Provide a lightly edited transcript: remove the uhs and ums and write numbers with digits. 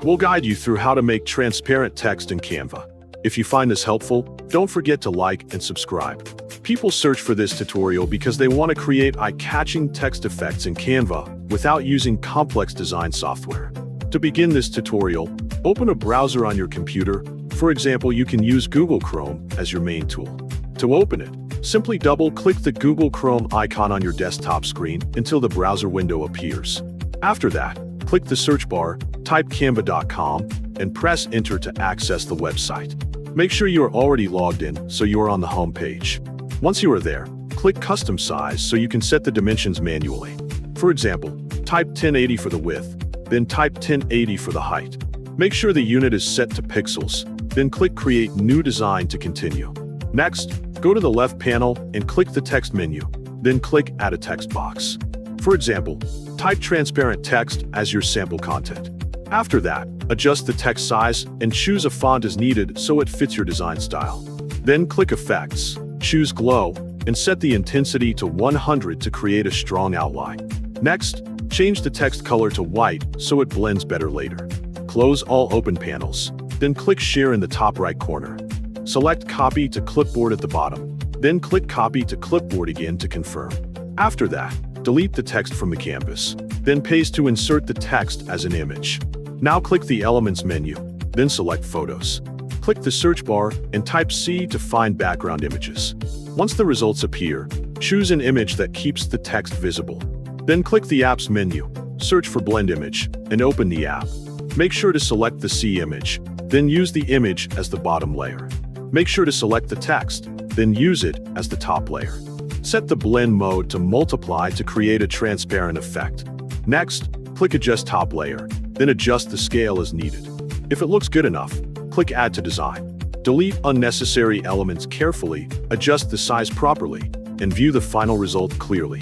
We'll guide you through how to make transparent text in Canva. If you find this helpful, don't forget to like and subscribe. People search for this tutorial because they want to create eye-catching text effects in Canva without using complex design software. To begin this tutorial, open a browser on your computer. For example, you can use Google Chrome as your main tool. To open it, simply double-click the Google Chrome icon on your desktop screen until the browser window appears. After that, click the search bar, type canva.com, and press enter to access the website. Make sure you are already logged in so you are on the home page. Once you are there, click Custom Size so you can set the dimensions manually. For example, type 1080 for the width, then type 1080 for the height. Make sure the unit is set to pixels, then click Create New Design to continue. Next, go to the left panel and click the text menu, then click Add a text box. For example, type transparent text as your sample content. After that, adjust the text size and choose a font as needed so it fits your design style. Then click Effects, choose Glow, and set the intensity to 100 to create a strong outline. Next, change the text color to white so it blends better later. Close all open panels, then click Share in the top right corner. Select Copy to Clipboard at the bottom, then click Copy to Clipboard again to confirm. After that, delete the text from the canvas, then paste to insert the text as an image. Now click the Elements menu, then select Photos. Click the search bar and type C to find background images. Once the results appear, choose an image that keeps the text visible. Then click the Apps menu, search for Blend Image, and open the app. Make sure to select the C image, then use the image as the bottom layer. Make sure to select the text, then use it as the top layer. Set the blend mode to multiply to create a transparent effect. Next, click Adjust Top Layer, then adjust the scale as needed. If it looks good enough, click Add to Design. Delete unnecessary elements carefully, adjust the size properly, and view the final result clearly.